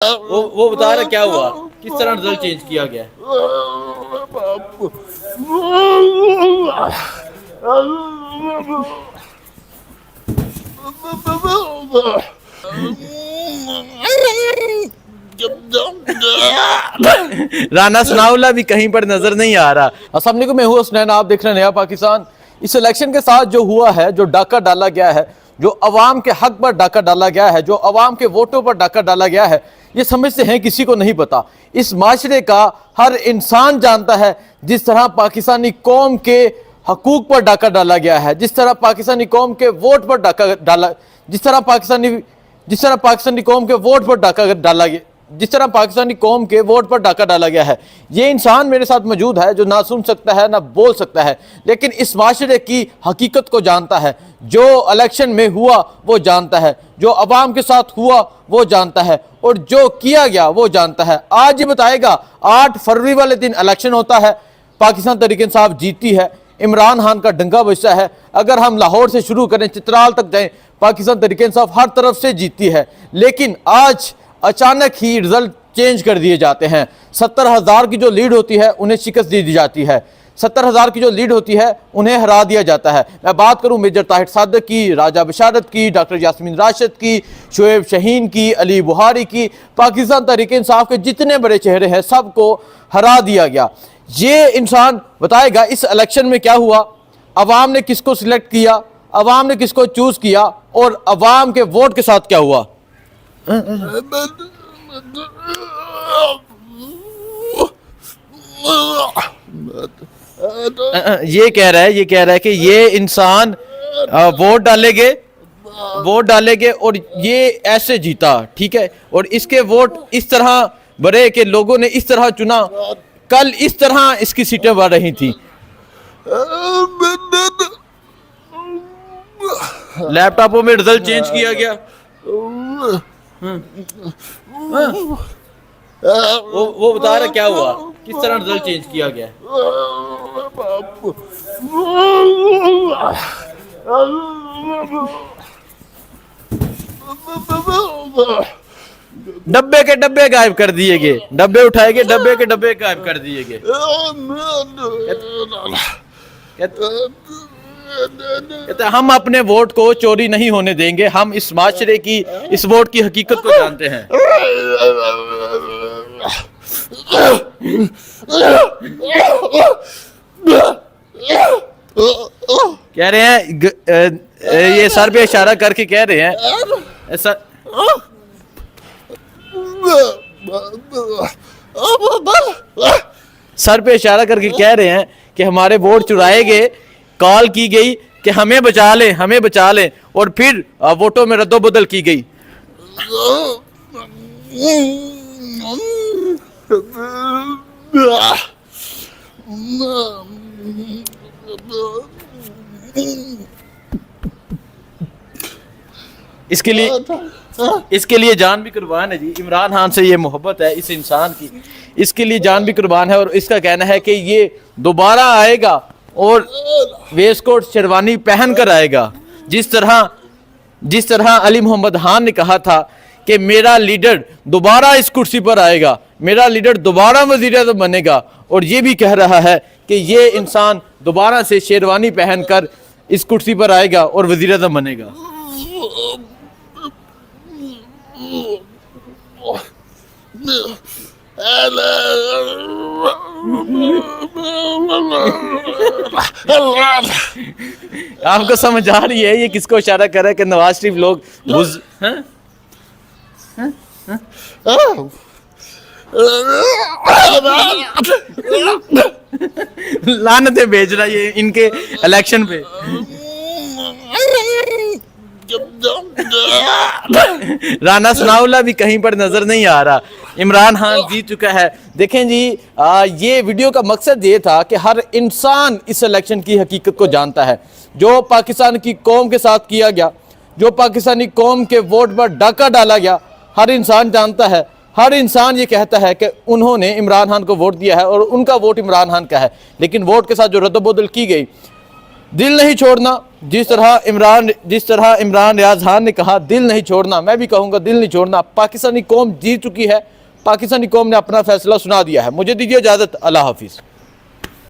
वो बता रहा क्या हुआ, किस तरह रिजल्ट चेंज किया गया। राना सनाउल्लाह भी कहीं पर नजर नहीं आ रहा। अस्सलाम वालेकुम, मैं हूं हुसनैन, आप देख रहे हैं नया पाकिस्तान। इस इलेक्शन के साथ जो हुआ है, जो डाका डाला गया है, जो अवाम के हक पर डाका डाला गया है, जो अवाम के वोटों पर डाका डाला गया है, ये समझते हैं किसी को नहीं पता। इस माशरे का हर इंसान जानता है जिस तरह पाकिस्तानी कौम के हकूक पर डाका डाला गया है, जिस तरह पाकिस्तानी कौम के वोट पर डाका डाला, जिस तरह पाकिस्तानी कौम के वोट पर डाका डाला गया, जिस तरह पाकिस्तानी कौम के वोट पर डाका डाला गया है। ये इंसान मेरे साथ मौजूद है जो ना सुन सकता है ना बोल सकता है, लेकिन इस माशरे की हकीकत को जानता है। जो इलेक्शन में हुआ वो जानता है, जो अवाम के साथ हुआ वो जानता है, और जो किया गया वो जानता है। आज ये बताएगा, 8 फरवरी वाले दिन इलेक्शन होता है, पाकिस्तान तहरीक इंसाफ जीतती है, इमरान खान का डंका बजता है। अगर हम लाहौर से शुरू करें, चित्राल तक जाएं, पाकिस्तान तहरीक इंसाफ हर तरफ से जीतती है। लेकिन आज अचानक ही रिजल्ट चेंज कर दिए जाते हैं। 70,000 की जो लीड होती है उन्हें शिकस्त दी जाती है। 70,000 की जो लीड होती है उन्हें हरा दिया जाता है। मैं बात करूं मेजर ताहिर सादक की, राजा बशारत की, डॉक्टर यास्मीन राशिद की, शोएब शहीन की, अली बुहारी की, पाकिस्तान तहरीक इंसाफ के जितने बड़े चेहरे हैं सबको हरा दिया गया। ये इंसान बताएगा इस इलेक्शन में क्या हुआ, अवाम ने किसको सिलेक्ट किया, अवाम ने किसको चूज किया, और अवाम के वोट के साथ क्या हुआ। ये कह रहा है कि ये इंसान वोट डालेंगे और ये ऐसे जीता, ठीक है, और इसके वोट इस तरह भरे कि लोगों ने इस तरह चुना, कल इस तरह इसकी सीटें बढ़ रही थी। लैपटॉपों में रिजल्ट चेंज किया गया। वो बता रहा क्या हुआ, किस तरह रिजल्ट चेंज किया गया। डब्बे के डब्बे गायब कर दिए गए, डब्बे उठाए गए, डब्बे के डब्बे गायब कर दिए गए। कहते हम अपने वोट को चोरी नहीं होने देंगे, हम इस माशरे की, इस वोट की हकीकत को जानते हैं। कह रहे हैं, ये सर पे इशारा करके कह रहे हैं ऐसा, सर पे इशारा करके कह रहे हैं कि हमारे वोट चुराए गए, कॉल की गई कि हमें बचा लें, हमें बचा लें, और फिर वोटों में रद्दोबदल की गई। इसके लिए जान भी कुर्बान है जी। इमरान खान से ये मोहब्बत है इस इंसान की, इसके लिए जान भी कुर्बान है। और इसका कहना है कि ये दोबारा आएगा और वेस्टकोट शेरवानी पहन कर आएगा, जिस तरह अली मोहम्मद खान ने कहा था कि मेरा लीडर दोबारा इस कुर्सी पर आएगा, मेरा लीडर दोबारा वज़ीर-ए-आज़म बनेगा। और ये भी कह रहा है कि ये इंसान दोबारा से शेरवानी पहनकर इस कुर्सी पर आएगा और वज़ीर-ए-आज़म बनेगा। आपको समझ आ रही है ये किसको इशारा कर रहा है कि नवाज शरीफ लोग लानतें भेज रहा है ये इनके इलेक्शन पे। राना सनाउल्लाह भी कहीं पर नजर नहीं आ रहा। इमरान खान जीत चुका है। देखें जी, ये वीडियो का मकसद ये था कि हर इंसान इस इलेक्शन की हकीकत को जानता है। जो पाकिस्तान की कौम के साथ किया गया, जो पाकिस्तानी कौम के वोट पर डाका डाला गया, हर इंसान जानता है। हर इंसान ये कहता है कि उन्होंने इमरान खान को वोट दिया है और उनका वोट इमरान खान का है। लेकिन वोट के साथ जो रद्दोबदल की गई, दिल नहीं छोड़ना, जिस तरह इमरान रियाज खान ने कहा दिल नहीं छोड़ना, मैं भी कहूँगा दिल नहीं छोड़ना। पाकिस्तानी कौम जीत चुकी है, पाकिस्तानी कौम ने अपना फैसला सुना दिया है। मुझे दीजिए इजाज़त, अल्लाह हाफिज़।